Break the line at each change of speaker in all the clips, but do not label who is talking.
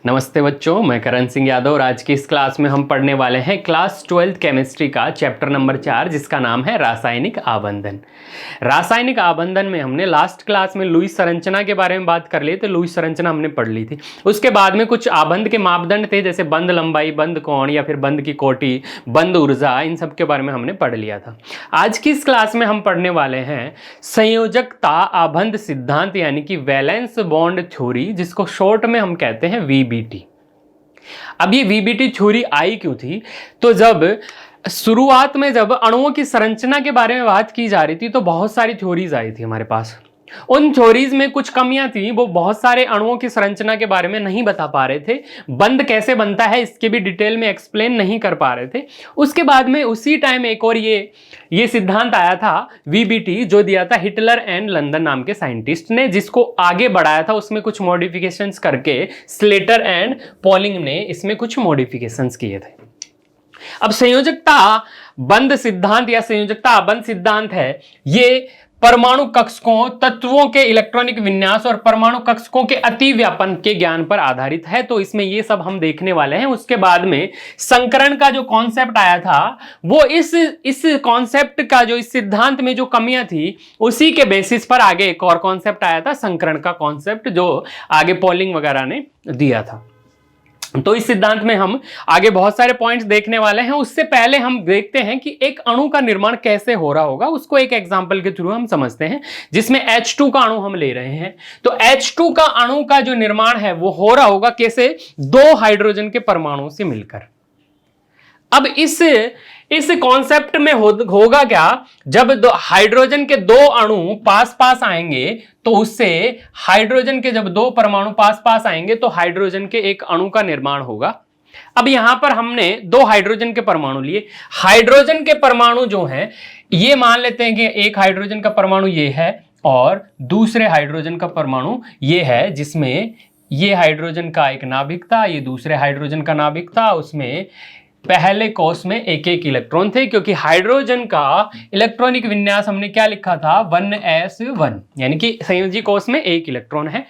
नमस्ते बच्चों, मैं करण सिंह यादव और आज की इस क्लास में हम पढ़ने वाले हैं क्लास 12th केमिस्ट्री का चैप्टर नंबर 4 जिसका नाम है रासायनिक आबंधन। रासायनिक आबंधन में हमने लास्ट क्लास में लुईस संरचना के बारे में बात कर ली थी। लुईस संरचना हमने पढ़ ली थी। उसके बाद में कुछ आबंध के मापदंड थे जैसे बंध लंबाई, बंध कोण या फिर बंध की कोटि, बंध ऊर्जा, इन सब के बारे में हमने पढ़ लिया था। आज की इस क्लास में हम पढ़ने वाले हैं संयोजकता आबंध सिद्धांत यानी कि वैलेंस बॉन्ड थ्योरी, जिसको शॉर्ट में हम कहते हैं वीबीटी। अब ये वीबीटी थ्योरी आई क्यों थी? तो जब शुरुआत में जब अणुओं की संरचना के बारे में बात की जा रही थी तो बहुत सारी थ्योरीज आई थी हमारे पास। उन थ्योरीज में कुछ कमियां थी, वो बहुत सारे अणुओं की संरचना के बारे में नहीं बता पा रहे थे, बंध कैसे बनता है इसके भी डिटेल में एक्सप्लेन नहीं कर पा रहे थे। उसके बाद में उसी टाइम एक और ये सिद्धांत आया था वीबीटी, जो दिया था हिटलर एंड लंदन नाम के साइंटिस्ट ने, जिसको आगे बढ़ाया था। उसमें कुछ मॉडिफिकेशंस करके स्लेटर एंड पॉलिंग ने इसमें कुछ मॉडिफिकेशंस किए थे। अब संयोजकता बंध सिद्धांत या संयोजकता आबंध सिद्धांत है, ये परमाणु कक्षकों, तत्वों के इलेक्ट्रॉनिक विन्यास और परमाणु कक्षकों के अतिव्यापन के ज्ञान पर आधारित है। तो इसमें ये सब हम देखने वाले हैं। उसके बाद में संकरण का जो कॉन्सेप्ट आया था, वो इस कॉन्सेप्ट का जो इस सिद्धांत में जो कमियां थी उसी के बेसिस पर आगे एक और कॉन्सेप्ट आया था, संकरण का कॉन्सेप्ट, जो आगे पॉलिंग वगैरह ने दिया था। तो इस सिद्धांत में हम आगे बहुत सारे पॉइंट्स देखने वाले हैं। उससे पहले हम देखते हैं कि एक अणु का निर्माण कैसे हो रहा होगा, उसको एक एग्जांपल के थ्रू हम समझते हैं, जिसमें H2 का अणु हम ले रहे हैं। तो H2 का अणु का जो निर्माण है वो हो रहा होगा कैसे? दो हाइड्रोजन के परमाणुओं से मिलकर। अब इस कॉन्सेप्ट में होगा क्या? जब हाइड्रोजन के दो अणु पास पास आएंगे तो उससे हाइड्रोजन के जब दो परमाणु पास पास आएंगे तो हाइड्रोजन के एक अणु का निर्माण होगा। अब यहां पर हमने दो हाइड्रोजन के परमाणु लिए। हाइड्रोजन के परमाणु जो हैं, ये मान लेते हैं कि एक हाइड्रोजन का परमाणु ये है और दूसरे हाइड्रोजन का परमाणु ये है, जिसमें ये हाइड्रोजन का एक नाभिक था, ये दूसरे हाइड्रोजन का नाभिक था। उसमें पहले कोष में एक एक इलेक्ट्रॉन थे, क्योंकि हाइड्रोजन का इलेक्ट्रॉनिक विन्यास हमने क्या लिखा था? 1s1, यानी कि संयोजी कोष में एक इलेक्ट्रॉन है।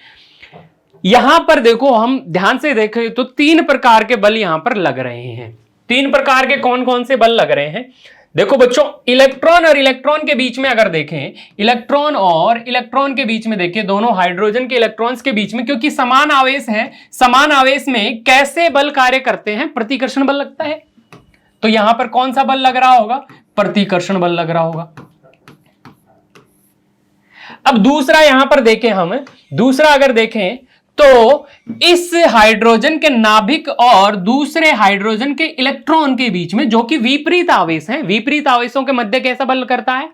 यहां पर देखो, हम ध्यान से देखें तो तीन प्रकार के बल यहां पर लग रहे हैं। तीन प्रकार के कौन कौन से बल लग रहे हैं? देखो बच्चों, इलेक्ट्रॉन और इलेक्ट्रॉन के बीच में अगर देखें, इलेक्ट्रॉन और इलेक्ट्रॉन के बीच में देखिए, दोनों हाइड्रोजन के इलेक्ट्रॉन्स के बीच में, क्योंकि समान आवेश है, समान आवेश में कैसे बल कार्य करते हैं? प्रतिकर्षण बल लगता है। तो यहां पर कौन सा बल लग रहा होगा? प्रतिकर्षण बल लग रहा होगा। अब दूसरा यहां पर देखें हम, दूसरा अगर देखें तो इस हाइड्रोजन के नाभिक और दूसरे हाइड्रोजन के इलेक्ट्रॉन के बीच में, जो कि विपरीत आवेश हैं, विपरीत आवेशों के मध्य कैसा बल करता है?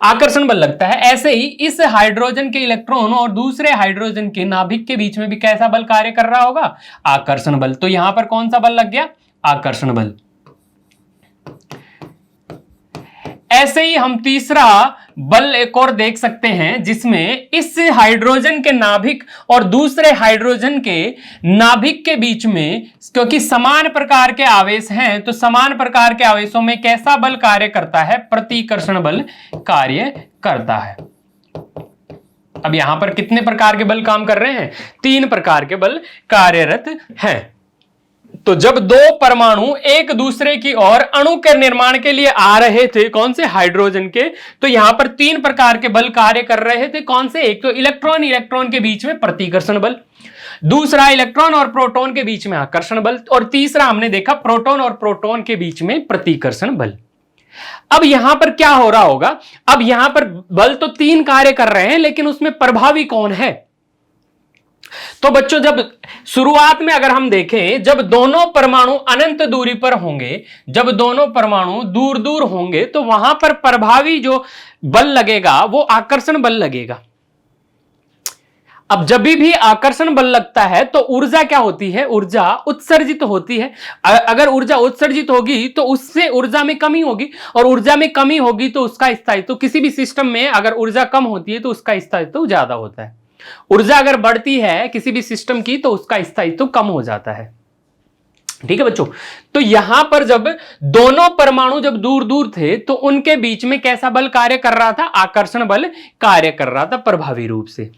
आकर्षण बल लगता है। ऐसे ही इस हाइड्रोजन के इलेक्ट्रॉन और दूसरे हाइड्रोजन के नाभिक के बीच में भी कैसा बल कार्य कर रहा होगा? आकर्षण बल। तो यहां पर कौन सा बल लग गया? आकर्षण बल। ऐसे ही हम तीसरा बल एक और देख सकते हैं, जिसमें इस हाइड्रोजन के नाभिक और दूसरे हाइड्रोजन के नाभिक के बीच में, क्योंकि समान प्रकार के आवेश हैं, तो समान प्रकार के आवेशों में कैसा बल कार्य करता है? प्रतिकर्षण बल कार्य करता है। अब यहां पर कितने प्रकार के बल काम कर रहे हैं? तीन प्रकार के बल कार्यरत हैं। तो जब दो परमाणु एक दूसरे की ओर अणु के निर्माण के लिए आ रहे थे, कौन से? हाइड्रोजन के, तो यहां पर तीन प्रकार के बल कार्य कर रहे थे। कौन से? एक तो इलेक्ट्रॉन के बीच में प्रतिकर्षण बल, दूसरा इलेक्ट्रॉन और प्रोटॉन के बीच में आकर्षण बल, और तीसरा हमने देखा प्रोटॉन और प्रोटॉन के बीच में प्रतिकर्षण बल। अब यहां पर क्या हो रहा होगा? अब यहां पर बल तो तीन कार्य कर रहे हैं, लेकिन उसमें प्रभावी कौन है? तो बच्चों, जब शुरुआत में अगर हम देखें, जब दोनों परमाणु अनंत दूरी पर होंगे, जब दोनों परमाणु दूर दूर होंगे, तो वहां पर प्रभावी जो बल लगेगा वो आकर्षण बल लगेगा। अब जब भी आकर्षण बल लगता है तो ऊर्जा क्या होती है? ऊर्जा उत्सर्जित होती है। अगर ऊर्जा उत्सर्जित होगी तो उससे ऊर्जा में कमी होगी, और ऊर्जा में कमी होगी तो उसका स्थायित्व, किसी भी सिस्टम में अगर ऊर्जा कम होती है तो उसका स्थायित्व ज्यादा होता है। ऊर्जा अगर बढ़ती है किसी भी सिस्टम की तो उसका स्थायित्व कम हो जाता है। ठीक है बच्चों, तो यहां पर जब दोनों परमाणु जब दूर दूर थे तो उनके बीच में कैसा बल कार्य कर रहा था? आकर्षण बल कार्य कर रहा था प्रभावी रूप से।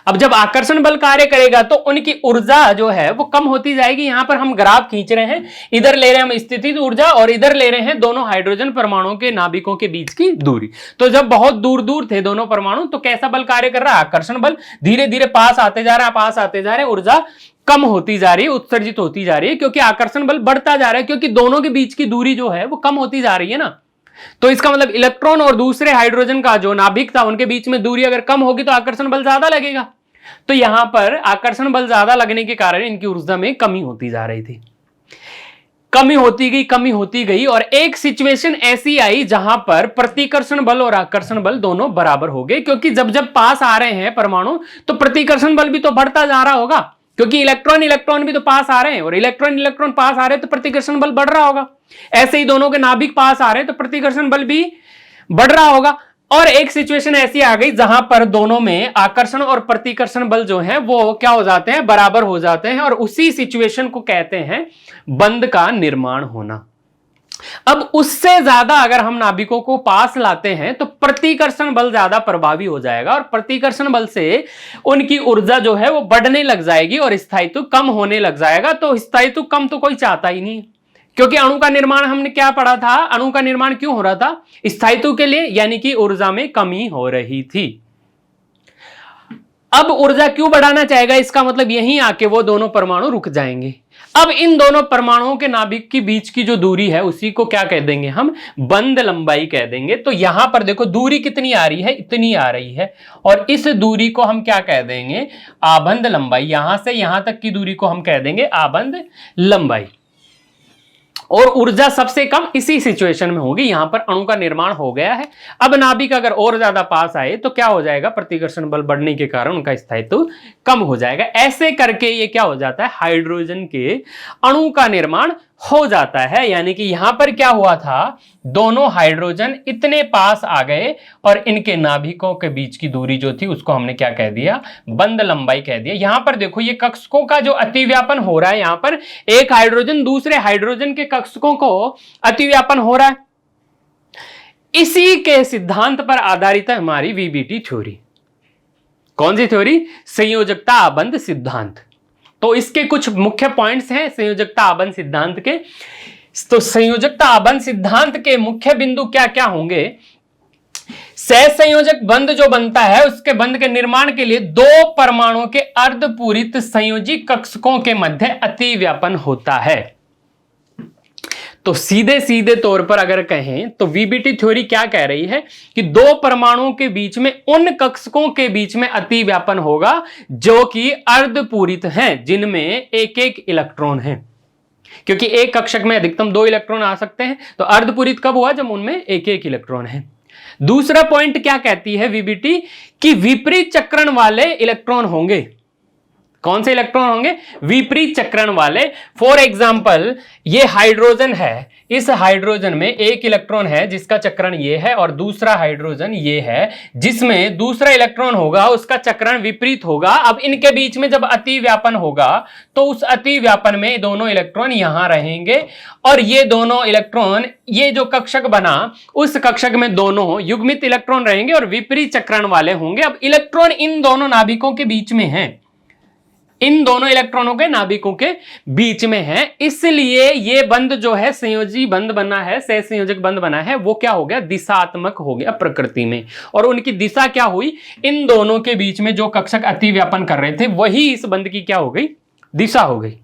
अब जब आकर्षण बल कार्य करेगा तो उनकी ऊर्जा जो है वो कम होती जाएगी। यहां पर हम ग्राफ खींच रहे हैं, इधर ले रहे हैं हम स्थितिज ऊर्जा और इधर ले रहे हैं दोनों हाइड्रोजन परमाणुओं के नाभिकों के बीच की दूरी। तो जब बहुत दूर दूर थे दोनों परमाणु तो कैसा बल कार्य कर रहा है? आकर्षण बल। धीरे धीरे पास आते जा रहा है, पास आते जा रहे हैं, ऊर्जा कम होती जा रही है, उत्सर्जित होती जा रही है, क्योंकि आकर्षण बल बढ़ता जा रहा है, क्योंकि दोनों के बीच की दूरी जो है वो कम होती जा रही है ना। तो इसका मतलब इलेक्ट्रॉन और दूसरे हाइड्रोजन का जो नाभिक था उनके बीच में दूरी अगर कम होगी तो आकर्षण बल ज्यादा लगेगा। तो यहां पर आकर्षण बल ज्यादा लगने के कारण इनकी ऊर्जा में कमी होती जा रही थी, कमी होती गई और एक सिचुएशन ऐसी आई जहां पर प्रतिकर्षण बल और आकर्षण बल दोनों बराबर हो गए, क्योंकि जब जब पास आ रहे हैं परमाणु तो प्रतिकर्षण बल भी तो बढ़ता जा रहा होगा, क्योंकि इलेक्ट्रॉन भी तो पास आ रहे हैं और इलेक्ट्रॉन पास आ रहे हैं तो प्रतिकर्षण बल बढ़ रहा होगा। ऐसे ही दोनों के नाभिक पास आ रहे हैं तो प्रतिकर्षण बल भी बढ़ रहा होगा। और एक सिचुएशन ऐसी आ गई जहां पर दोनों में आकर्षण और प्रतिकर्षण बल जो है वो क्या हो जाते हैं? बराबर हो जाते हैं, और उसी सिचुएशन को कहते हैं बंध का निर्माण होना। अब उससे ज्यादा अगर हम नाभिकों को पास लाते हैं तो प्रतिकर्षण बल ज्यादा प्रभावी हो जाएगा और प्रतिकर्षण बल से उनकी ऊर्जा जो है वो बढ़ने लग जाएगी और स्थायित्व कम होने लग जाएगा। तो स्थायित्व कम तो कोई चाहता ही नहीं, क्योंकि अणु का निर्माण हमने क्या पढ़ा था? अणु का निर्माण क्यों हो रहा था? स्थायित्व के लिए, यानी कि ऊर्जा में कमी हो रही थी। अब ऊर्जा क्यों बढ़ाना चाहेगा? इसका मतलब यहीं आके वो दोनों परमाणु रुक जाएंगे। अब इन दोनों परमाणुओं के नाभिक के बीच की जो दूरी है उसी को क्या कह देंगे हम? बंध लंबाई कह देंगे। तो यहां पर देखो दूरी कितनी आ रही है? इतनी आ रही है, और इस दूरी को हम क्या कह देंगे? आबंध लंबाई। यहां से यहां तक की दूरी को हम कह देंगे आबंध लंबाई। और ऊर्जा सबसे कम इसी सिचुएशन में होगी। यहां पर अणु का निर्माण हो गया है। अब नाभिक अगर और ज्यादा पास आए तो क्या हो जाएगा? प्रतिकर्षण बल बढ़ने के कारण उनका स्थायित्व कम हो जाएगा। ऐसे करके ये क्या हो जाता है? हाइड्रोजन के अणु का निर्माण हो जाता है। यानी कि यहां पर क्या हुआ था? दोनों हाइड्रोजन इतने पास आ गए और इनके नाभिकों के बीच की दूरी जो थी उसको हमने क्या कह दिया? बंध लंबाई कह दिया। यहां पर देखो ये कक्षकों का जो अतिव्यापन हो रहा है, यहां पर एक हाइड्रोजन दूसरे हाइड्रोजन के कक्षकों को अतिव्यापन हो रहा है। इसी के सिद्धांत पर आधारित है हमारी वीबीटी थ्योरी। कौन सी थ्योरी? संयोजकता आबंध सिद्धांत। तो इसके कुछ मुख्य पॉइंट्स हैं संयोजकता आबंध सिद्धांत के। तो संयोजकता आबंध सिद्धांत के मुख्य बिंदु क्या क्या होंगे? सहसंयोजक बंध जो बनता है उसके बंध के निर्माण के लिए दो परमाणुओं के अर्धपूरित संयोजी कक्षकों के मध्य अतिव्यापन होता है। तो सीधे सीधे तौर पर अगर कहें तो वीबीटी थ्योरी क्या कह रही है कि दो परमाणुओं के बीच में उन कक्षकों के बीच में अतिव्यापन होगा जो कि अर्धपूरित हैं, जिनमें एक एक इलेक्ट्रॉन है, क्योंकि एक कक्षक में अधिकतम 2 इलेक्ट्रॉन आ सकते हैं। तो अर्धपूरित कब हुआ? जब उनमें एक एक इलेक्ट्रॉन है। दूसरा पॉइंट क्या कहती है वीबीटी? कि विपरीत चक्रण वाले इलेक्ट्रॉन होंगे। कौन से इलेक्ट्रॉन होंगे? विपरीत चक्रण वाले। फॉर एग्जाम्पल ये हाइड्रोजन है, इस हाइड्रोजन में एक इलेक्ट्रॉन है जिसका चक्रण ये है और दूसरा हाइड्रोजन ये है जिसमें दूसरा इलेक्ट्रॉन होगा उसका चक्रण विपरीत होगा। अब इनके बीच में जब अतिव्यापन होगा तो उस अतिव्यापन में दोनों इलेक्ट्रॉन यहां रहेंगे और ये दोनों इलेक्ट्रॉन, ये जो कक्षक बना उस कक्षक में दोनों युग्मित इलेक्ट्रॉन रहेंगे और विपरीत चक्रण वाले होंगे। अब इलेक्ट्रॉन इन दोनों नाभिकों के बीच में है, इन दोनों इलेक्ट्रॉनों के नाभिकों के बीच में है, इसलिए ये बंध जो है संयोजी बंध बना है, सहसंयोजक बंध बना है, वो क्या हो गया? दिशात्मक हो गया प्रकृति में। और उनकी दिशा क्या हुई? इन दोनों के बीच में जो कक्षक अतिव्यापन कर रहे थे वही इस बंध की क्या हो गई? दिशा हो गई।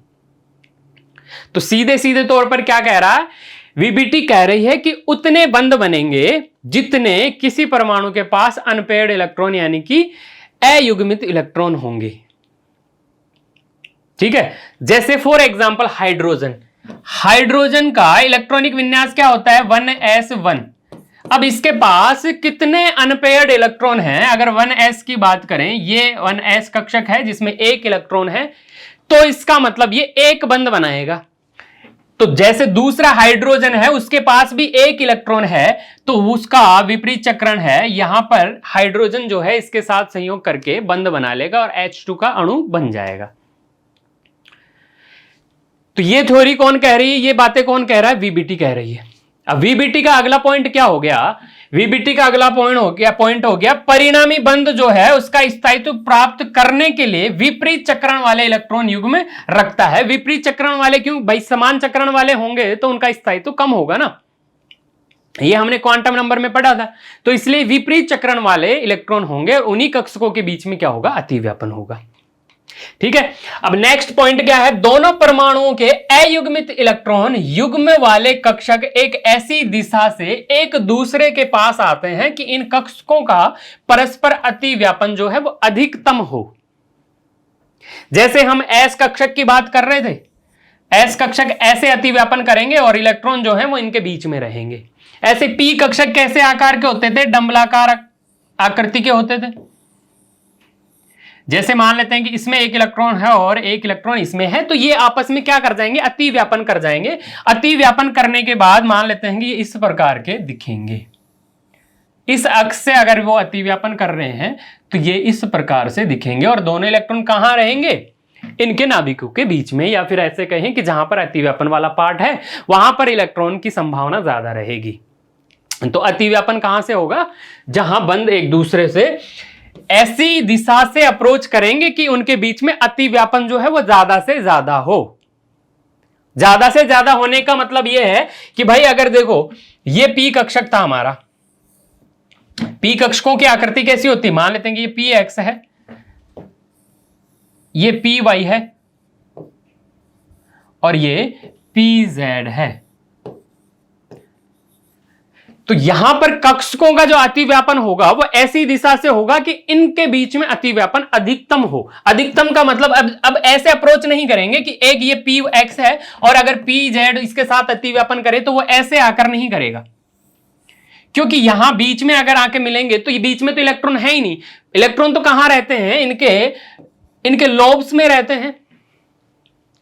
तो सीधे सीधे तौर पर क्या कह रहा है? वीबीटी कह रही है कि उतने बंध बनेंगे जितने किसी परमाणु के पास अनपेयर्ड इलेक्ट्रॉन यानी कि अयुग्मित इलेक्ट्रॉन होंगे। ठीक है, जैसे फॉर एग्जांपल हाइड्रोजन का इलेक्ट्रॉनिक विन्यास क्या होता है? 1s1। अब इसके पास कितने अनपेयर्ड इलेक्ट्रॉन हैं? अगर 1s की बात करें, ये 1s कक्षक है जिसमें एक इलेक्ट्रॉन है, तो इसका मतलब ये एक बंध बनाएगा। तो जैसे दूसरा हाइड्रोजन है उसके पास भी एक इलेक्ट्रॉन है तो उसका विपरीत चक्रण है, यहां पर हाइड्रोजन जो है इसके साथ संयोग करके बंध बना लेगा और H2 का अणु बन जाएगा। तो ये थ्योरी कौन कह रही है? ये बातें कौन कह रहा है? वीबीटी कह रही है। अब वीबीटी का अगला पॉइंट क्या हो गया, वीबीटी का अगला पॉइंट हो गया परिणामी बंध जो है उसका स्थायित्व प्राप्त करने के लिए विपरीत चक्रण वाले इलेक्ट्रॉन युग्म रखता है। विपरीत चक्रण वाले क्यों भाई, समान चक्रण वाले होंगे तो उनका स्थायित्व कम होगा ना, ये हमने क्वांटम नंबर में पढ़ा था। तो इसलिए विपरीत चक्रण वाले इलेक्ट्रॉन होंगे, उन्हीं कक्षकों के बीच में क्या होगा, अतिव्यापन होगा। ठीक है, अब नेक्स्ट पॉइंट क्या है, दोनों परमाणुओं के अयुग्मित इलेक्ट्रॉन युग्म वाले कक्षक एक ऐसी दिशा से एक दूसरे के पास आते हैं कि इन कक्षकों का परस्पर अतिव्यापन जो है वो अधिकतम हो। जैसे हम एस कक्षक की बात कर रहे थे, एस कक्षक ऐसे अतिव्यापन करेंगे और इलेक्ट्रॉन जो है वो इनके बीच में रहेंगे। ऐसे पी कक्षक कैसे आकार के होते थे, डंबलाकार आकृति के होते थे। जैसे मान लेते हैं कि इसमें एक इलेक्ट्रॉन है और एक इलेक्ट्रॉन इसमें है, तो ये आपस में क्या कर जाएंगे, अतिव्यापन कर जाएंगे। अतिव्यापन करने के बाद मान लेते हैं कि ये इस प्रकार के दिखेंगे। इस अक्ष से अगर वो अतिव्यापन कर रहे हैं तो ये इस प्रकार से दिखेंगे और दोनों इलेक्ट्रॉन कहां रहेंगे, इनके नाभिकों के बीच में, या फिर ऐसे कहें कि जहां पर अतिव्यापन वाला पार्ट है वहां पर इलेक्ट्रॉन की संभावना ज्यादा रहेगी। तो अतिव्यापन कहां से होगा, जहां बंध एक दूसरे से ऐसी दिशा से अप्रोच करेंगे कि उनके बीच में अतिव्यापन जो है वो ज्यादा से ज्यादा हो। ज्यादा से ज्यादा होने का मतलब यह है कि भाई अगर देखो ये पी कक्षक था हमारा, पी कक्षकों की आकृति कैसी होती है, मान लेते हैं कि ये पी एक्स है, ये पी वाई है और ये पी जेड है। तो यहां पर कक्षकों का जो अतिव्यापन होगा वो ऐसी दिशा से होगा कि इनके बीच में अतिव्यापन अधिकतम हो। अधिकतम का मतलब अब ऐसे अप्रोच नहीं करेंगे कि एक ये पी एक्स है और अगर पी जेड इसके साथ अतिव्यापन करे तो वो ऐसे आकर नहीं करेगा, क्योंकि यहां बीच में अगर आके मिलेंगे तो ये बीच में तो इलेक्ट्रॉन है ही नहीं। इलेक्ट्रॉन तो कहां रहते हैं, इनके लोब्स में रहते हैं,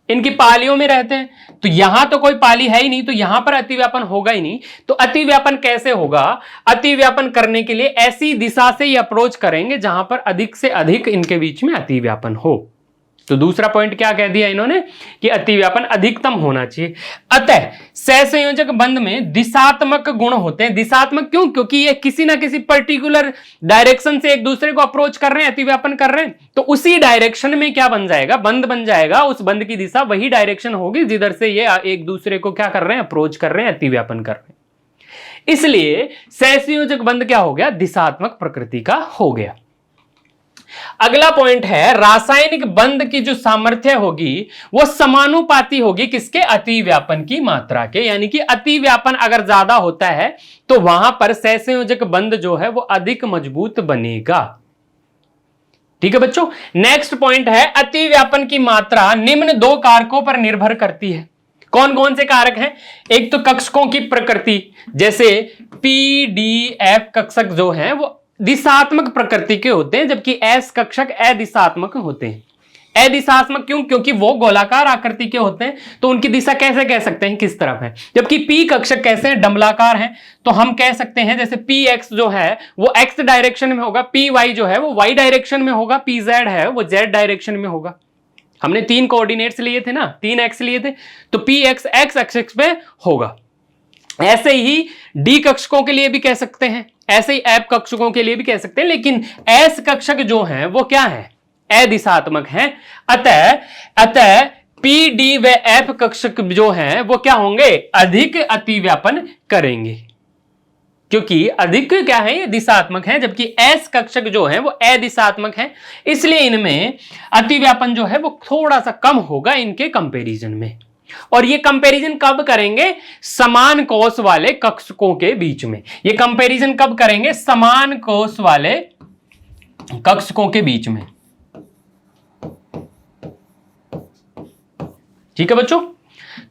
इनकी पालियों में रहते हैं। तो यहां तो कोई पाली है ही नहीं, तो यहां पर अतिव्यापन होगा ही नहीं। तो अतिव्यापन कैसे होगा, अतिव्यापन करने के लिए ऐसी दिशा से ये अप्रोच करेंगे जहां पर अधिक से अधिक इनके बीच में अतिव्यापन हो। तो दूसरा पॉइंट क्या कह दिया इन्होंने कि अतिव्यापन अधिकतम होना चाहिए। अतः सहसंयोजक बंध में दिशात्मक गुण होते हैं। दिशात्मक क्यों, क्योंकि ये किसी ना किसी पर्टिकुलर डायरेक्शन से एक दूसरे को अप्रोच कर रहे हैं, अतिव्यापन कर रहे हैं, तो उसी डायरेक्शन में क्या बन जाएगा, बंध बन जाएगा। उस बंध की दिशा वही डायरेक्शन होगी जिधर से ये एक दूसरे को क्या कर रहे हैं, अप्रोच कर रहे हैं, अतिव्यापन कर रहे हैं। इसलिए सहसंयोजक बंध क्या हो गया, दिशात्मक प्रकृति का हो गया। अगला पॉइंट है रासायनिक बंध की जो सामर्थ्य होगी वो समानुपाती होगी किसके, अतिव्यापन की मात्रा के। यानी कि अतिव्यापन अगर ज्यादा होता है तो वहां पर सहसंयोजक बंध जो है वो अधिक मजबूत बनेगा। ठीक है बच्चों, नेक्स्ट पॉइंट है अतिव्यापन की मात्रा निम्न दो कारकों पर निर्भर करती है। कौन कौन से कारक हैं, एक तो कक्षकों की प्रकृति, जैसे पी डी एफ कक्षक जो है वो दिशात्मक प्रकृति के होते हैं, जबकि एस कक्षक अदिशात्मक होते हैं। अदिशात्मक क्यों, क्योंकि वो गोलाकार आकृति के होते हैं, तो उनकी दिशा कैसे कह सकते हैं, किस तरफ है। जबकि पी कक्षक कैसे हैं, डंबलाकार हैं, तो हम कह सकते हैं जैसे पी एक्स जो है वो एक्स डायरेक्शन में होगा, पी वाई जो है वो वाई डायरेक्शन में होगा, पी जेड है वो जेड डायरेक्शन में होगा। हमने 3 कोऑर्डिनेट्स लिए थे ना, 3 एक्स लिए थे, तो पी एक्स एक्स एक्सिस पे होगा। ऐसे ही डी कक्षकों के लिए भी कह सकते हैं, ऐसे ही एफ कक्षकों के लिए भी कह सकते हैं, लेकिन एस कक्षक जो हैं वो क्या है, अदिशात्मक हैं। अतः पी डी व एफ कक्षक जो हैं वो क्या होंगे, अधिक अतिव्यापन करेंगे, क्योंकि अधिक क्या है, ये दिशात्मक है, जबकि एस कक्षक जो है वो अदिशात्मक है। इसलिए इनमें अतिव्यापन जो है वो थोड़ा सा कम होगा इनके कंपैरिजन में। और ये कंपैरिजन कब करेंगे, समान कोश वाले कक्षकों के बीच में। ये कंपैरिजन कब करेंगे, समान कोश वाले कक्षकों के बीच में। ठीक है बच्चों,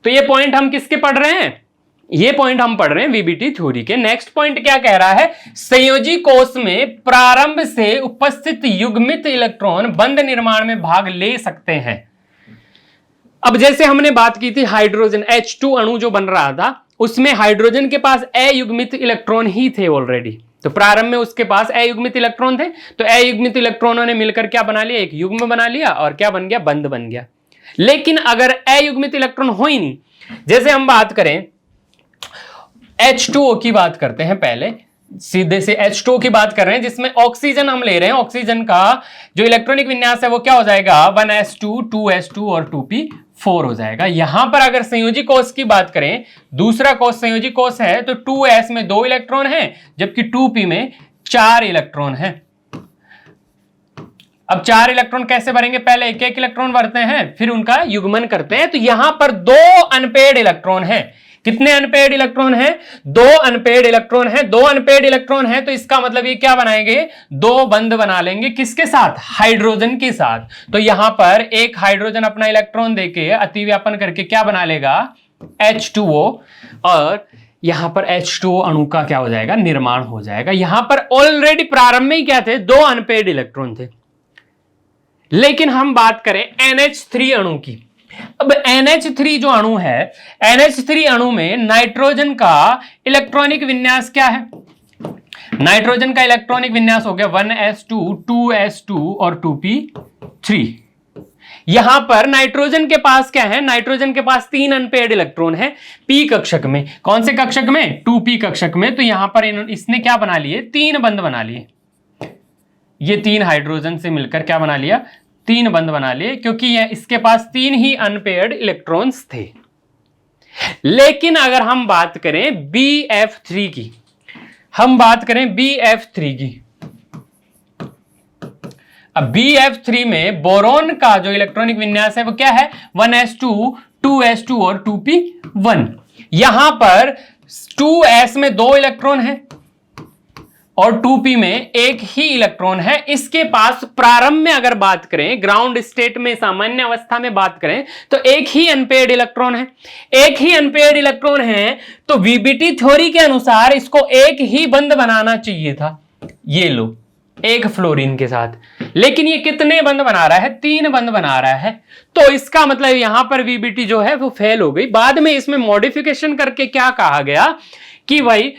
तो ये पॉइंट हम किसके पढ़ रहे हैं, ये पॉइंट हम पढ़ रहे हैं वीबीटी थ्योरी के। नेक्स्ट पॉइंट क्या कह रहा है, संयोजी कोश में प्रारंभ से उपस्थित युग्मित इलेक्ट्रॉन बंध निर्माण में भाग ले सकते हैं। अब जैसे हमने बात की थी हाइड्रोजन H2 अणु जो बन रहा था, उसमें हाइड्रोजन के पास अयुग्मित इलेक्ट्रॉन ही थे ऑलरेडी। तो प्रारंभ में उसके पास अयुग्मित इलेक्ट्रॉन थे, तो अयुग्मित इलेक्ट्रॉनों ने मिलकर क्या बना लिया, एक युग्म बना लिया और क्या बन गया, बंध बन गया। लेकिन अगर अयुग्मित इलेक्ट्रॉन हो ही नहीं, जैसे हम बात करें H2O की बात करते हैं पहले, सीधे से H2O की बात कर रहे हैं जिसमें ऑक्सीजन हम ले रहे हैं। ऑक्सीजन का जो इलेक्ट्रॉनिक विन्यास है वो क्या हो जाएगा, 1s2 2s2 और 2p4 हो जाएगा। यहां पर अगर संयोजी कोष की बात करें, दूसरा कोष संयोजी कोष है तो 2s में 2 इलेक्ट्रॉन है जबकि 2p में 4 इलेक्ट्रॉन है। अब 4 इलेक्ट्रॉन कैसे भरेंगे, पहले एक एक इलेक्ट्रॉन भरते हैं फिर उनका युग्मन करते हैं। तो यहां पर 2 अनपेयर्ड इलेक्ट्रॉन है। कितने अनपेयर्ड इलेक्ट्रॉन है, 2 अनपेयर्ड इलेक्ट्रॉन है। 2 अनपेयर्ड इलेक्ट्रॉन है तो इसका मतलब ये क्या बनाएंगे, 2 बंध बना लेंगे। किसके साथ, हाइड्रोजन के साथ। तो यहां पर एक हाइड्रोजन अपना इलेक्ट्रॉन देके अतिव्यापन करके क्या बना लेगा, H2O, और यहां पर H2O अणु का क्या हो जाएगा, निर्माण हो जाएगा। यहां पर ऑलरेडी प्रारंभ में ही क्या थे, 2 अनपेयर्ड इलेक्ट्रॉन थे। लेकिन हम बात करें NH3 अणु की। अब NH3 जो अणु है, NH3 अणु में नाइट्रोजन का इलेक्ट्रॉनिक विन्यास क्या है, नाइट्रोजन का इलेक्ट्रॉनिक विन्यास हो गया 1s2 2s2 और 2p3। यहां पर नाइट्रोजन के पास क्या है, नाइट्रोजन के पास 3 अनपेयर्ड इलेक्ट्रॉन है p कक्षक में। कौन से कक्षक में, 2p कक्षक में। तो यहां पर इसने क्या बना लिए, 3 बंध बना लिए। ये 3 हाइड्रोजन से मिलकर क्या बना लिया, 3 बंध बना लिए, क्योंकि यह इसके पास 3 ही अनपेयर्ड इलेक्ट्रॉन्स थे। लेकिन अगर हम बात करें BF3 की, हम बात करें BF3 की, अब BF3 में बोरॉन का जो इलेक्ट्रॉनिक विन्यास है वो क्या है, 1s2 2s2 और 2p1। यहां पर 2s में 2 इलेक्ट्रॉन है और 2p में 1 ही इलेक्ट्रॉन है। इसके पास प्रारंभ में अगर बात करें, ग्राउंड स्टेट में, सामान्य अवस्था में बात करें तो 1 ही अनपेयर्ड इलेक्ट्रॉन है। 1 ही अनपेयर्ड इलेक्ट्रॉन है तो VBT थ्योरी के अनुसार इसको 1 ही बंध बनाना चाहिए था। ये लो, 1 फ्लोरीन के साथ। लेकिन ये कितने बंध बना रहा है, 3 बंध बना रहा है। तो इसका मतलब यहां पर VBT जो है वो फेल हो गई। बाद में इसमें मॉडिफिकेशन करके क्या कहा गया कि भाई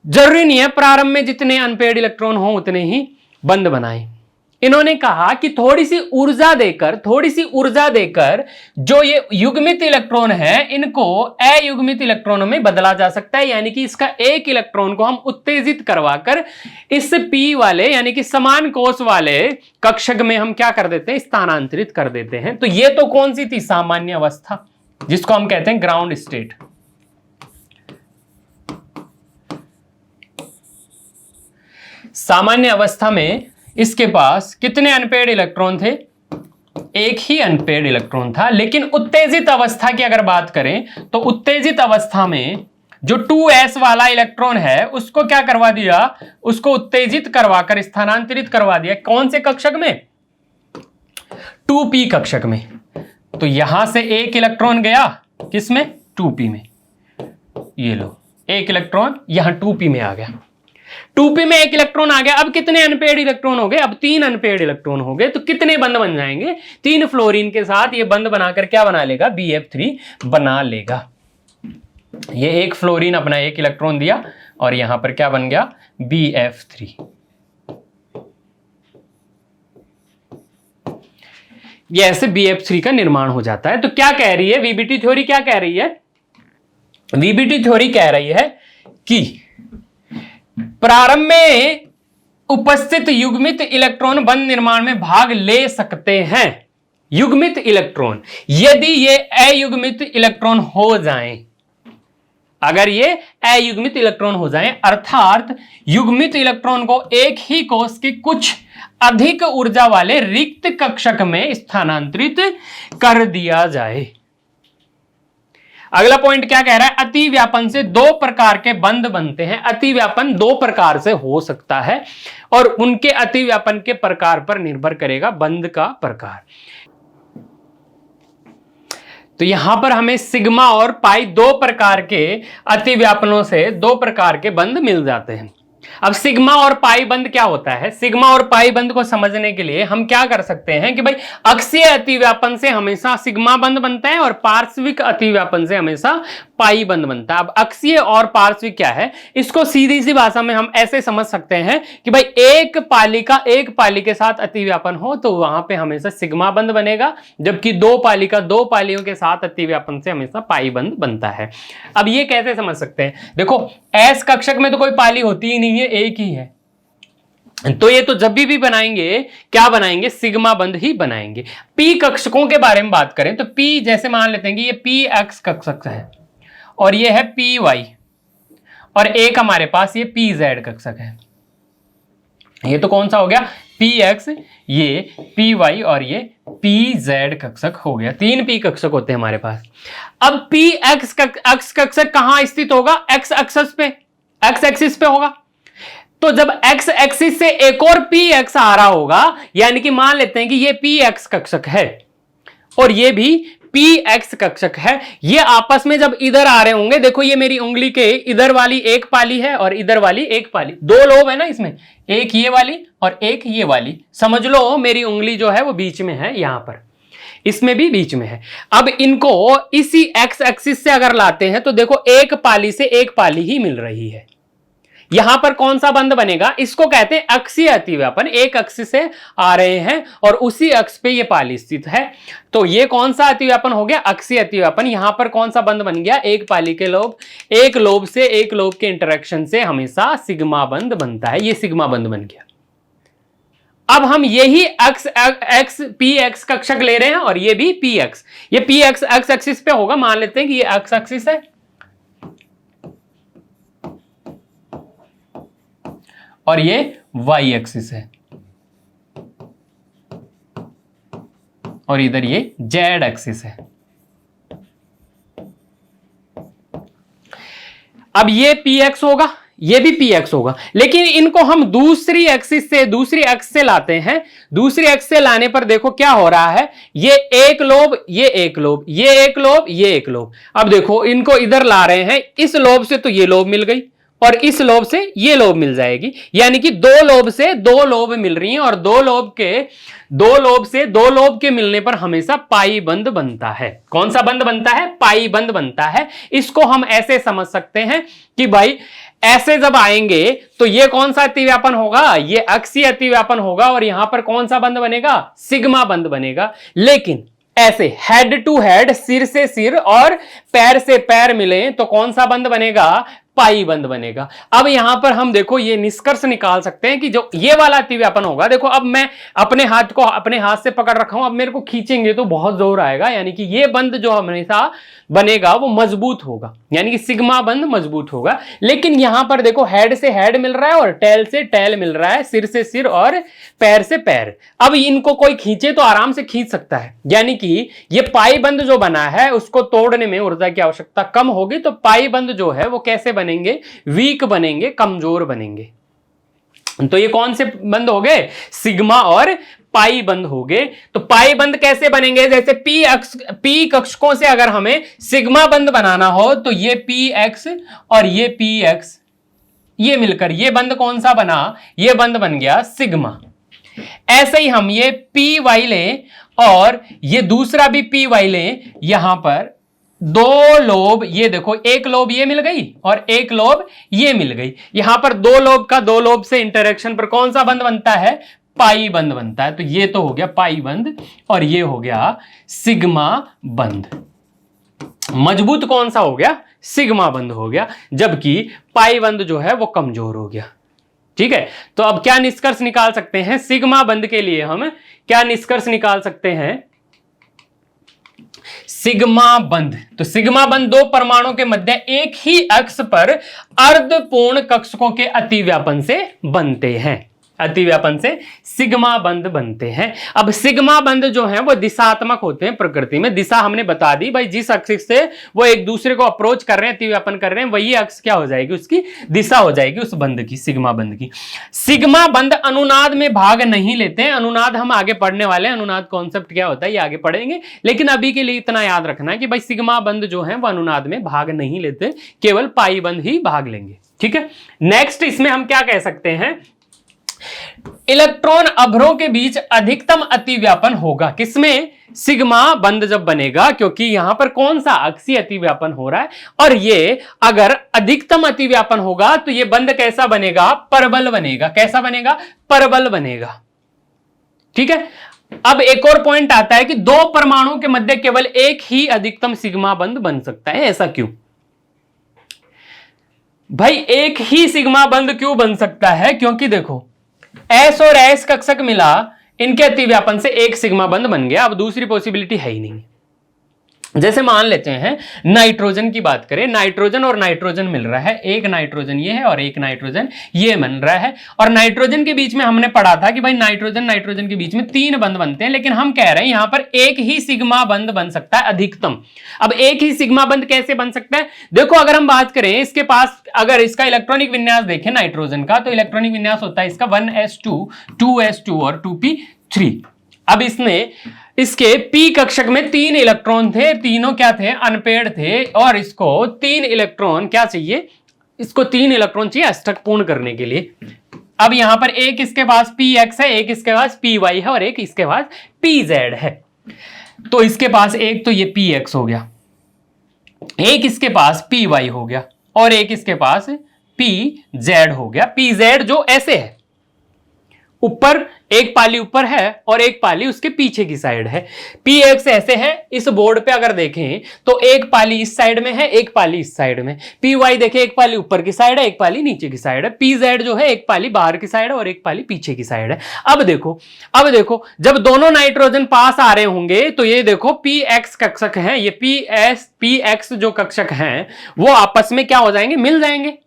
जरूरी नहीं है प्रारंभ में जितने अनपेयर्ड इलेक्ट्रॉन हो उतने ही बंध बनाए। इन्होंने कहा कि थोड़ी सी ऊर्जा देकर जो ये युग्मित इलेक्ट्रॉन है इनको अयुग्मित इलेक्ट्रॉनों में बदला जा सकता है। यानी कि इसका 1 इलेक्ट्रॉन को हम उत्तेजित करवाकर इस p वाले यानी कि समान कोष वाले कक्षक में हम क्या कर देते हैं, स्थानांतरित कर देते हैं। तो ये तो कौन सी थी, सामान्य अवस्था, जिसको हम कहते हैं ग्राउंड स्टेट। सामान्य अवस्था में इसके पास कितने अनपेयर्ड इलेक्ट्रॉन थे, 1 ही अनपेयर्ड इलेक्ट्रॉन था। लेकिन उत्तेजित अवस्था की अगर बात करें तो उत्तेजित अवस्था में जो 2s वाला इलेक्ट्रॉन है उसको क्या करवा दिया, उसको उत्तेजित करवाकर स्थानांतरित करवा दिया। कौन से कक्षक में, 2p कक्षक में। तो यहां से 1 इलेक्ट्रॉन गया किसमें, 2p में। ये लो, 1 इलेक्ट्रॉन यहां 2p में आ गया। 2p में 1 इलेक्ट्रॉन आ गया। अब कितने अनपेयर्ड इलेक्ट्रॉन हो गए, अब 3 अनपेयर्ड इलेक्ट्रॉन हो गए। तो कितने बंध बन जाएंगे, 3 फ्लोरीन के साथ ये बंध बनाकर क्या बना लेगा, BF3 बना लेगा। ये 1 फ्लोरीन अपना 1 इलेक्ट्रॉन दिया और यहां पर क्या बन गया, BF3। ये ऐसे BF3 का निर्माण हो जाता है। तो क्या कह रही है VBT थ्योरी, क्या कह रही है, VBT थ्योरी कह रही है कि प्रारंभ में उपस्थित युग्मित इलेक्ट्रॉन बंध निर्माण में भाग ले सकते हैं। युग्मित इलेक्ट्रॉन, यदि ये अयुग्मित इलेक्ट्रॉन हो जाएं, अगर ये अयुग्मित इलेक्ट्रॉन हो जाएं, अर्थात युग्मित इलेक्ट्रॉन को एक ही कोष के कुछ अधिक ऊर्जा वाले रिक्त कक्षक में स्थानांतरित कर दिया जाए। अगला पॉइंट क्या कह रहा है, अतिव्यापन से 2 प्रकार के बंध बनते हैं। अतिव्यापन 2 प्रकार से हो सकता है और उनके अतिव्यापन के प्रकार पर निर्भर करेगा बंध का प्रकार। तो यहां पर हमें सिग्मा और पाई 2 प्रकार के अतिव्यापनों से 2 प्रकार के बंध मिल जाते हैं। अब सिग्मा और पाई बंध क्या होता है, सिग्मा और पाई बंध को समझने के लिए हम क्या कर सकते हैं कि भाई अक्षीय अतिव्यापन से हमेशा सिग्मा बंध बनता है और पार्श्विक अतिव्यापन से हमेशा पाई बंध बनता है। अब अक्षीय और पार्श्विक क्या है, इसको सीधी सी भाषा में हम ऐसे समझ सकते हैं कि भाई एक पाली के साथ अतिव्यापन हो तो वहां पे हमेशा सिग्मा बंध बनेगा, जबकि दो पालियों के साथ अतिव्यापन से हमेशा पाई बंध बनता है। अब ये कैसे समझ सकते हैं, देखो एस कक्षक में तो कोई पाली होती ही नहीं है, एक ही है, तो ये तो जब भी बनाएंगे क्या बनाएंगे, सिग्मा बंध ही बनाएंगे। पी कक्षकों के बारे में बात करें तो पी जैसे मान लेते हैं कि ये पी एक्स कक्षक है और ये है पी वाई, और एक हमारे पास ये पी जेड कक्षक है। ये तो कौन सा हो गया, पी एक्स, ये पी वाई और ये पी जेड कक्षक हो गया। तीन पी कक्षक होते हैं हमारे पास। अब पी एक्स कक्षक कहां स्थित होगा, एक्स एक्सिस पे होगा। तो जब एक्स एक्सिस से एक और पी एक्स आ रहा होगा, यानी कि मान लेते हैं कि ये पी एक्स कक्षक है और ये भी पी एक्स कक्षक है, ये आपस में जब इधर आ रहे होंगे, देखो ये मेरी उंगली के इधर वाली एक पाली है और इधर वाली एक पाली, दो लोब है ना इसमें, एक ये वाली और एक ये वाली, समझ लो मेरी उंगली जो है वो बीच में है, यहां पर इसमें भी बीच में है। अब इनको इसी एक्स एक्सिस से अगर लाते हैं तो देखो एक पाली से एक पाली ही मिल रही है। यहां पर कौन सा बंध बनेगा, इसको कहते हैं अक्षीय अतिव्यापन। एक अक्ष से आ रहे हैं और उसी अक्ष पे ये पाली स्थित है, तो ये कौन सा अतिव्यापन हो गया, अक्षीय अतिव्यापन। यहां पर कौन सा बंध बन गया, एक पाली के लोब, एक लोब से एक लोब के इंटरेक्शन से हमेशा सिग्मा बंध बनता है, ये सिग्मा बंध बन गया। अब हम यही एक्स पी एक्स कक्षक ले रहे हैं और ये भी पी एक्स, ये पी एक्स एक्स एक्सिस पे होगा, मान लेते हैं कि ये एक्स एक्सिस है और ये वाई एक्सिस है और इधर ये जेड एक्सिस है। अब ये पी एक्स होगा, ये भी पी एक्स होगा, लेकिन इनको हम दूसरी एक्सिस से, दूसरी एक्स से लाते हैं। दूसरी एक्स से लाने पर देखो क्या हो रहा है, ये एक लोब, ये एक लोब, ये एक लोब, ये एक लोब। अब देखो इनको इधर ला रहे हैं, इस लोब से तो ये लोब मिल गई और इस लोब से ये लोब मिल जाएगी, यानी कि दो लोब से दो लोब मिल रही हैं और दो लोब से दो लोब के मिलने पर हमेशा पाई बंध बनता है। कौन सा बंध बनता है, पाई बंध बनता है। इसको हम ऐसे समझ सकते हैं कि भाई ऐसे जब आएंगे तो ये कौन सा अतिव्यापन होगा, ये अक्षीय अतिव्यापन होगा और यहां पर कौन सा बंध बनेगा, सिग्मा बंध बनेगा। लेकिन ऐसे हेड टू हेड, सिर से सिर और पैर से पैर मिले तो कौन सा बंध बनेगा, पाई बंध बनेगा। अब यहां पर हम देखो ये निष्कर्ष निकाल सकते हैं कि जो ये वाला अतिव्यापन होगा, देखो अब मैं अपने हाथ को अपने हाथ से पकड़ रखा हूं, अब मेरे को खींचेंगे तो बहुत जोर आएगा, यानी कि ये बंध जो हमेशा बनेगा वो मजबूत होगा, यानी कि सिग्मा बंध मजबूत होगा। लेकिन यहां पर देखो हेड से हेड मिल रहा है और टेल से टेल मिल रहा है, सिर से सिर और पैर से पैर। अब इनको कोई खींचे तो आराम से खींच सकता है, यानी कि ये पाई बंध जो बना है उसको तोड़ने में ऊर्जा की आवश्यकता कम होगी, तो पाई बंध जो है वो कैसे बनेंगे, वीक बनेंगे, कमजोर बनेंगे। तो ये कौन से बंध हो गए, सिग्मा और पाई बंध हो गए। तो पाई बंध कैसे बनेंगे, जैसे पी कक्षकों से अगर हमें सिग्मा बंध बनाना हो तो ये पी एक्स और ये पी एक्स, ये मिलकर ये बंध कौन सा बना, ये बंध बन गया सिग्मा। ऐसे ही हम ये पी वाई लें और ये दूसरा भी पी वाई लें, यहां पर दो लोब, ये देखो एक लोब ये मिल गई और एक लोब ये मिल गई, यहां पर दो लोब का दो लोब से इंटरेक्शन पर कौन सा बंध बनता है, पाई बंध बनता है। तो ये तो हो गया पाई बंध और ये हो गया सिग्मा बंध। मजबूत कौन सा हो गया, सिग्मा बंध हो गया, जबकि पाई बंध जो है वो कमजोर हो गया। ठीक है, तो अब क्या निष्कर्ष निकाल सकते हैं, सिग्मा बंध के लिए हम क्या निष्कर्ष निकाल सकते हैं, सिग्मा बंध। तो सिग्मा बंध दो परमाणुओं के मध्य एक ही अक्ष पर अर्धपूर्ण कक्षकों के अतिव्यापन से बनते हैं, अतिव्यापन से सिग्मा बंध बनते हैं। अब सिग्मा बंध जो है वो दिशात्मक होते हैं प्रकृति में, दिशा हमने बता दी भाई, जिस अक्ष से वो एक दूसरे को अप्रोच कर रहे हैं, अतिव्यापन कर रहे हैं, वही अक्ष क्या हो जाएगी, उसकी दिशा हो जाएगी उस बंध की, सिग्मा बंध की। सिग्मा बंध अनुनाद में भाग नहीं लेते हैं, अनुनाद हम आगे पढ़ने वाले हैं, अनुनाद कॉन्सेप्ट क्या होता है ये आगे पढ़ेंगे, लेकिन अभी के लिए इतना याद रखना है कि भाई सिग्मा बंध जो है वो अनुनाद में भाग नहीं लेते, केवल पाई बंध ही भाग लेंगे। ठीक है, नेक्स्ट इसमें हम क्या कह सकते हैं, इलेक्ट्रॉन अभ्रों के बीच अधिकतम अतिव्यापन होगा किसमें? सिग्मा बंध जब बनेगा, क्योंकि यहां पर कौन सा अक्षीय अतिव्यापन हो रहा है, और ये अगर अधिकतम अतिव्यापन होगा तो ये बंध कैसा बनेगा? परबल बनेगा। कैसा बनेगा? परबल बनेगा। ठीक है। अब एक और पॉइंट आता है कि दो परमाणुओं के मध्य केवल एक ही अधिकतम सिग्मा बंध बन सकता है। ऐसा क्यों भाई? एक ही सिग्मा बंध क्यों बन सकता है? क्योंकि देखो S और S कक्षक मिला, इनके अतिव्यापन से एक सिग्मा बंध बन गया। अब दूसरी पॉसिबिलिटी है ही नहीं। जैसे मान लेते हैं नाइट्रोजन की बात करें, नाइट्रोजन और नाइट्रोजन मिल रहा है, एक नाइट्रोजन ये है और एक नाइट्रोजन ये बन रहा है, और नाइट्रोजन के बीच में हमने पढ़ा था कि भाई नाइट्रोजन नाइट्रोजन के बीच में 3 बंध बनते हैं, लेकिन हम कह रहे हैं यहां पर एक ही सिग्मा बंध बन सकता है अधिकतम। अब एक ही सिग्मा बंध कैसे बन सकता है? देखो अगर हम बात करें इसके पास, अगर इसका इलेक्ट्रॉनिक विन्यास देखें नाइट्रोजन का, तो इलेक्ट्रॉनिक विन्यास होता है इसका 1s2 2s2 और 2p3। अब इसके p कक्षक में 3 इलेक्ट्रॉन थे, तीनों क्या थे? अनपेड थे, और इसको 3 इलेक्ट्रॉन क्या चाहिए? इसको 3 इलेक्ट्रॉन चाहिए अष्टक पूर्ण करने के लिए। अब यहां पर एक इसके पास px है, एक इसके पास py है और एक इसके पास pz है। तो इसके पास एक तो ये px हो गया, एक इसके पास py हो गया और एक इसके पास pz हो गया। pz जो ऐसे है, ऊपर एक पाली ऊपर है और एक पाली उसके पीछे की साइड है। px ऐसे है, इस बोर्ड पे अगर देखें तो एक पाली इस साइड में है, एक पाली इस साइड में। py देखें, एक पाली ऊपर की साइड है, एक पाली नीचे की साइड है। pz जो है एक पाली बाहर की साइड है और एक पाली पीछे की साइड है। अब देखो जब दोनों नाइट्रोजन पास आ रहे होंगे तो ये देखो px कक्षक है, ये px जो कक्षक हैं वो आपस में क्या हो जाएंगे? मिल जाएंगे,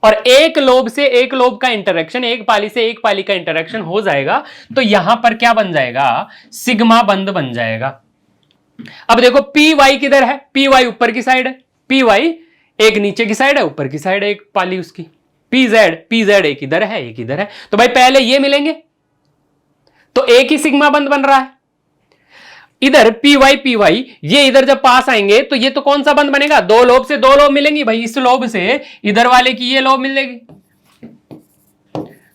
और एक लोब से एक लोब का इंटरेक्शन, एक पाली से एक पाली का इंटरेक्शन हो जाएगा, तो यहां पर क्या बन जाएगा? सिग्मा बंध बन जाएगा। अब देखो py किधर है? py ऊपर की साइड है, py एक नीचे की साइड है, ऊपर की साइड है एक पाली उसकी। pz एक इधर है एक इधर है, तो भाई पहले ये मिलेंगे तो एक ही सिग्मा बंध बन रहा है। इधर py ये इधर जब पास आएंगे तो ये तो कौन सा बंध बनेगा? 2 लोब से 2 लोब मिलेंगी भाई, इस लोब से इधर वाले की ये लोब मिलेगी,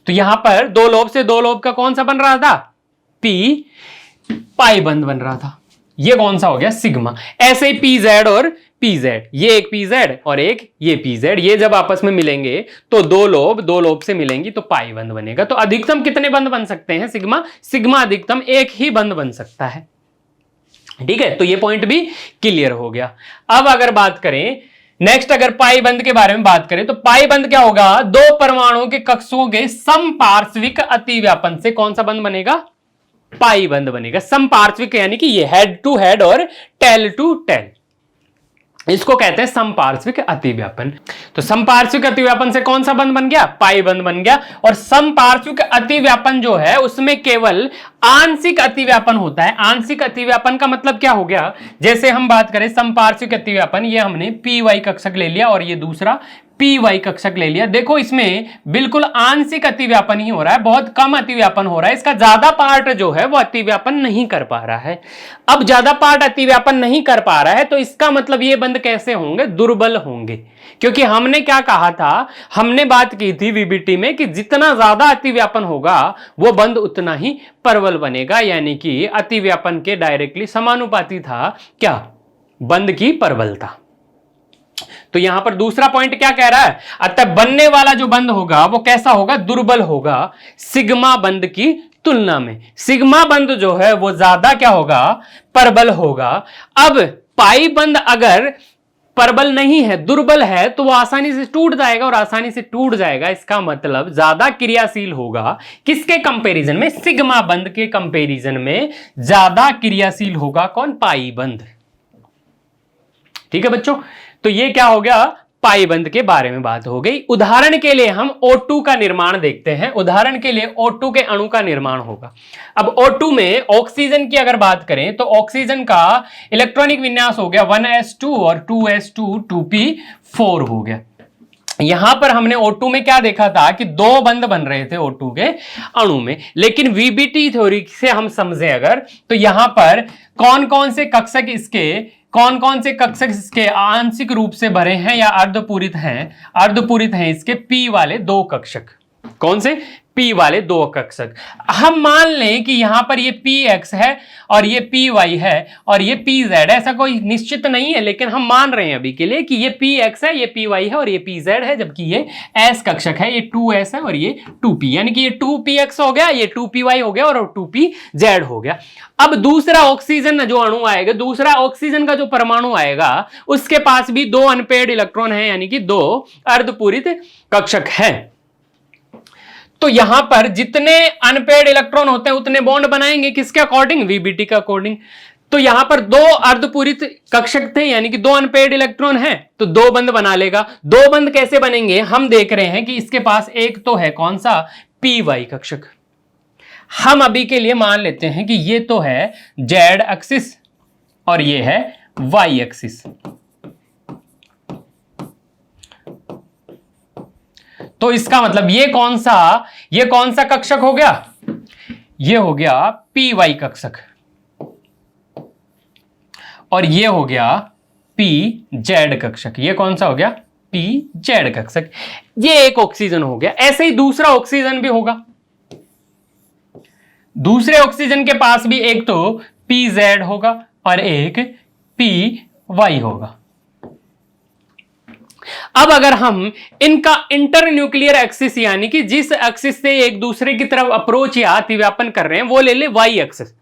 तो यहां पर 2 लोब से 2 लोब का कौन सा बन रहा था? पाई बंध बन रहा था। ये कौन सा हो गया? सिग्मा। ऐसे ही pz और pz, ये एक pz और एक ये pz, ये जब आपस में मिलेंगे तो 2 लोब से मिलेंगी तो पाई बंध बनेगा। तो अधिकतम कितने बंध बन सकते हैं? सिग्मा अधिकतम एक ही बंध बन सकता है। ठीक है, तो ये पॉइंट भी क्लियर हो गया। अब अगर बात करें नेक्स्ट, अगर पाई बंध के बारे में बात करें तो पाई बंध क्या होगा? 2 परमाणुओं के कक्षों के समपार्श्विक अतिव्यापन से कौन सा बंध बनेगा? पाई बंध बनेगा। समपार्श्विक यानी कि ये हेड टू हेड और टेल टू टेल, इसको कहते हैं समपार्श्विक अतिव्यापन। तो समपार्श्विक अतिव्यापन से कौन सा बंध बन गया? पाई बंध बन गया। और समपार्श्विक अतिव्यापन जो है उसमें केवल आंशिक अतिव्यापन होता है। आंशिक अतिव्यापन का मतलब क्या हो गया? जैसे हम बात करें समपार्श्विक अतिव्यापन, ये हमने py कक्षक ले लिया और ये दूसरा py कक्षक ले लिया। देखो इसमें बिल्कुल आंशिक अतिव्यापन ही हो रहा है, बहुत कम अतिव्यापन हो रहा है, इसका ज्यादा पार्ट जो है वो अतिव्यापन नहीं कर पा रहा है। अब ज्यादा पार्ट अतिव्यापन नहीं कर पा रहा है तो इसका मतलब ये बंध कैसे होंगे? दुर्बल होंगे, क्योंकि हमने क्या कहा था? हमने बात की थी वीबीटी में कि जितना ज्यादा अतिव्यापन होगा वो बंध उतना ही प्रबल बनेगा, यानी कि अतिव्यापन के डायरेक्टली समानुपाती था क्या? बंध की प्रबलता। तो यहां पर दूसरा पॉइंट क्या कह रहा है? अतः बनने वाला जो बंध होगा वो कैसा होगा? दुर्बल होगा सिग्मा बंध की तुलना में। सिग्मा बंध जो है वो ज्यादा क्या होगा? प्रबल होगा। अब पाई बंध अगर प्रबल नहीं है, दुर्बल है, तो वो आसानी से टूट जाएगा, और आसानी से टूट जाएगा इसका मतलब ज्यादा क्रियाशील होगा। किसके कंपैरिजन में? सिग्मा बंध के कंपैरिजन में ज्यादा क्रियाशील होगा कौन? पाई बंध। ठीक है बच्चों, तो ये क्या हो गया? पाई बंध के बारे में बात हो गई। उदाहरण के लिए हम O2 का निर्माण देखते हैं। उदाहरण के लिए O2 के अणु का निर्माण होगा। अब O2 में ऑक्सीजन की अगर बात करें तो ऑक्सीजन का इलेक्ट्रॉनिक विन्यास हो गया 1s2 और 2s2 2p4 हो गया। यहां पर हमने O2 में क्या देखा था कि 2 बंध बन रहे थे O2 के अणु में, लेकिन वीबीटी थ्योरी से हम समझे अगर तो यहां पर कौन कौन से कक्षक इसके आंशिक रूप से भरे हैं या अर्धपूरित हैं इसके P वाले 2 कक्षक। कौन से? P वाले दो कक्षक। हम मान लें कि यहां पर ये PX है और ये PY है और ये PZ है, ऐसा कोई निश्चित नहीं है, लेकिन हम मान रहे हैं अभी के लिए कि ये PX है, ये PY है और ये PZ है, जबकि ये S कक्षक है, ये 2S है और ये 2P, यानी कि ये 2PX हो गया, ये 2PY हो गया और 2PZ हो गया। अब दूसरा ऑक्सीजन जो अणु आएगा, दूसरा ऑक्सीजन का जो परमाणु आएगा, उसके पास भी दो अनपेयर्ड इलेक्ट्रॉन है, यानी कि दो अर्धपूरित कक्षक है। तो यहां पर जितने अनपेयर्ड इलेक्ट्रॉन होते हैं उतने बॉन्ड बनाएंगे, किसके अकॉर्डिंग? VBT के अकॉर्डिंग। तो यहां पर दो अर्धपूरित कक्षक थे, यानी कि दो अनपेयर्ड इलेक्ट्रॉन है, तो दो बंध बना लेगा। दो बंध कैसे बनेंगे? हम देख रहे हैं कि इसके पास एक तो है कौन सा? PY कक्षक। हम अभी के लिए मान लेते हैं कि ये तो है Z एक्सिस और ये है Y एक्सिस। तो इसका मतलब ये कौन सा कक्षक हो गया? ये हो गया PY कक्षक और ये हो गया PZ कक्षक। ये कौन सा हो गया? PZ कक्षक। ये एक ऑक्सीजन हो गया। ऐसे ही दूसरा ऑक्सीजन भी होगा। दूसरे ऑक्सीजन के पास भी एक तो PZ होगा और एक PY होगा। अब अगर हम इनका इंटरन्यूक्लियर एक्सिस, यानी कि जिस एक्सिस से एक दूसरे की तरफ अप्रोच या अतिव्यापन कर रहे हैं, वो ले ले Y एक्सिस।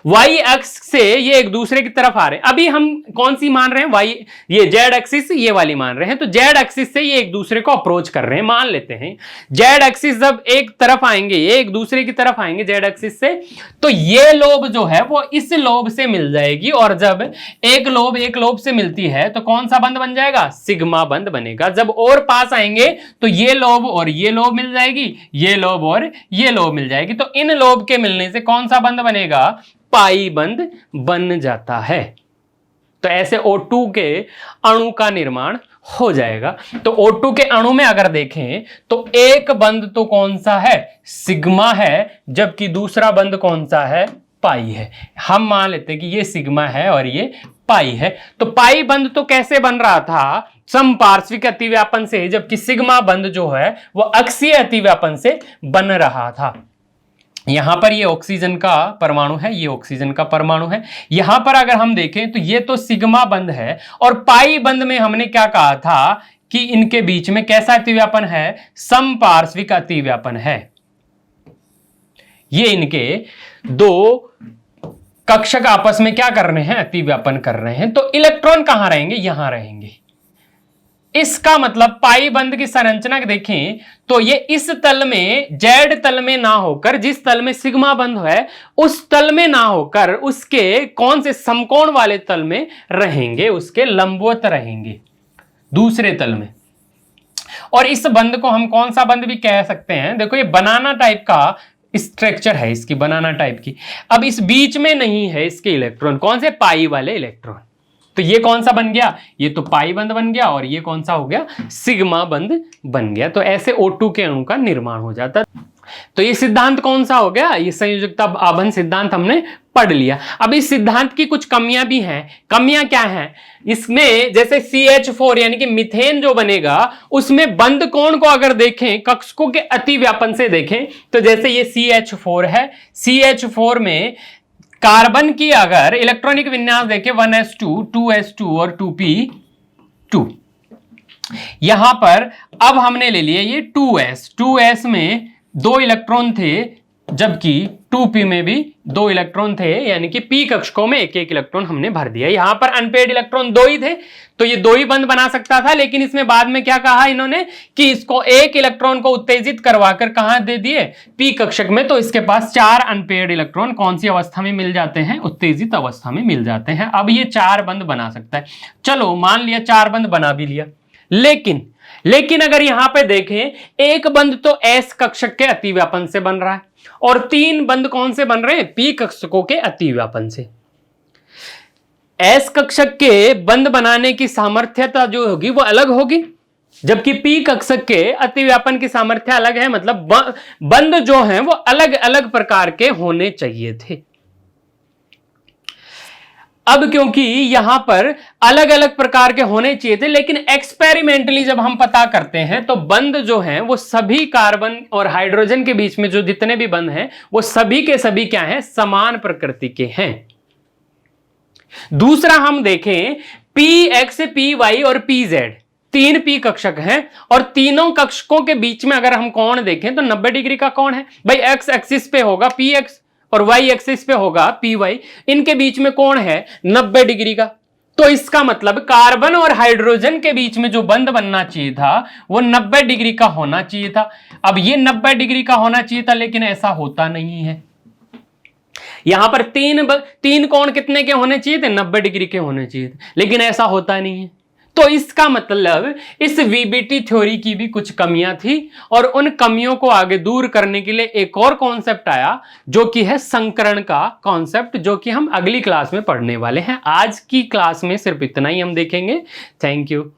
Y एक्स से ये एक दूसरे की तरफ आ रहे हैं। अभी हम कौन सी मान रहे हैं? Y, ये Z एक्सिस ये वाली मान रहे हैं। तो Z एक्सिस से ये एक दूसरे को अप्रोच कर रहे हैं, मान लेते हैं। Z एक्सिस जब एक तरफ आएंगे, ये एक दूसरे की तरफ आएंगे Z एक्सिस से, तो ये लोब जो है वो इस लोब से मिल जाएगी, और जब एक लोब से मिलती है तो कौन सा बंध बन जाएगा? सिग्मा बंध बनेगा। जब और पास आएंगे तो ये लोब और ये लोब मिल जाएगी, ये लोब और ये लोब मिल जाएगी। तो इन लोब के मिलने से कौन सा बंध बनेगा? पाई बंध बन जाता है। तो ऐसे O2 के अणु का निर्माण हो जाएगा। तो O2 के अणु में अगर देखें तो एक बंध तो कौन सा है? सिग्मा है, जबकि दूसरा बंध कौन सा है? पाई है। हम मान लेते हैं कि ये सिग्मा है और ये पाई है। तो पाई बंध तो कैसे बन रहा था? समपार्श्विक अतिव्यापन से, जबकि सिग्मा बंध जो है वो अक्षीय अतिव्यापन से बन रहा था। यहां पर ये ऑक्सीजन का परमाणु है, ये ऑक्सीजन का परमाणु है। यहां पर अगर हम देखें तो ये तो सिग्मा बंध है, और पाई बंध में हमने क्या कहा था कि इनके बीच में कैसा अतिव्यापन है? समपार्श्विक अतिव्यापन है। ये इनके दो कक्षक आपस में क्या कर रहे हैं? अतिव्यापन कर रहे हैं। तो इलेक्ट्रॉन कहां रहेंगे? यहां रहेंगे। इसका मतलब पाई बंध की संरचना देखें तो ये इस तल में, Z तल में ना होकर, जिस तल में सिग्मा बंध है उस तल में ना होकर, उसके कौन से समकोण वाले तल में रहेंगे? उसके लंबवत रहेंगे, दूसरे तल में। और इस बंध को हम कौन सा बंध भी कह सकते हैं? देखो ये बनाना टाइप का स्ट्रक्चर है इसकी, बनाना टाइप की। अब इस बीच में नहीं है इसके इलेक्ट्रॉन, कौन से? पाई वाले इलेक्ट्रॉन। तो ये कौन सा बन गया? ये तो पाई बंध बन गया, और ये कौन सा हो गया? सिग्मा बंध बन गया। तो ऐसे O2 के अणु का निर्माण हो जाता। तो ये सिद्धांत कौन सा हो गया? ये संयोजकता आबंध सिद्धांत हमने पढ़ लिया। अब इस सिद्धांत की कुछ कमियां भी हैं। कमियां क्या हैं? इसमें जैसे CH4 यानी कि मीथेन जो बनेगा, उसमें बंध कोण को अगर देखें, कक्षकों के अतिव्यापन से देखें, तो जैसे ये CH4 है, CH4 में कार्बन की अगर इलेक्ट्रॉनिक विन्यास देखें 1s2, 2s2 और 2p2। यहां पर अब हमने ले लिया ये 2s में दो इलेक्ट्रॉन थे, जबकि 2p में भी दो इलेक्ट्रॉन थे, यानी कि p कक्षकों में एक एक इलेक्ट्रॉन हमने भर दिया। यहां पर अनपेयर्ड इलेक्ट्रॉन दो ही थे, तो ये दो ही बंध बना सकता था। लेकिन इसमें बाद में क्या कहा इन्होंने कि इसको एक इलेक्ट्रॉन को उत्तेजित करवाकर कहां दे दिए? p कक्षक में। तो इसके पास चार अनपेयर्ड इलेक्ट्रॉन कौन सी अवस्था में मिल जाते हैं? उत्तेजित अवस्था में मिल जाते हैं। अब ये चार बंध बना सकता है। चलो मान लिया चार बंध बना भी लिया, लेकिन अगर यहां पे देखें, एक बंध तो S कक्षक के अतिव्यापन से बन रहा है, और तीन बंध कौन से बन रहे हैं? P कक्षकों के अतिव्यापन से। S कक्षक के बंध बनाने की सामर्थ्यता जो होगी वो अलग होगी, जबकि P कक्षक के अतिव्यापन की सामर्थ्य अलग है। मतलब बंध जो हैं वो अलग अलग प्रकार के होने चाहिए थे। अब क्योंकि यहां पर अलग अलग प्रकार के होने चाहिए थे, लेकिन एक्सपेरिमेंटली जब हम पता करते हैं तो बंध जो हैं वो सभी कार्बन और हाइड्रोजन के बीच में जो जितने भी बंध हैं वो सभी के सभी क्या हैं, समान प्रकृति के हैं। दूसरा हम देखें px, py और pz, तीन p कक्षक हैं और तीनों कक्षकों के बीच में अगर हम कोण देखें तो 90 डिग्री का कोण है भाई। x एक्सिस पे होगा px और y एक्सिस पे होगा py, इनके बीच में कोण है 90 डिग्री का। तो इसका मतलब कार्बन और हाइड्रोजन के बीच में जो बंध बनना चाहिए था वो 90 डिग्री का होना चाहिए था। अब ये 90 डिग्री का होना चाहिए था, लेकिन ऐसा होता नहीं है। यहां पर तीन कोण कितने के होने चाहिए थे, 90 डिग्री के होने चाहिए थे, लेकिन ऐसा होता नहीं है। तो इसका मतलब इस वीबीटी थ्योरी की भी कुछ कमियां थी और उन कमियों को आगे दूर करने के लिए एक और कॉन्सेप्ट आया जो कि है संकरण का कॉन्सेप्ट, जो कि हम अगली क्लास में पढ़ने वाले हैं। आज की क्लास में सिर्फ इतना ही हम देखेंगे। Thank you.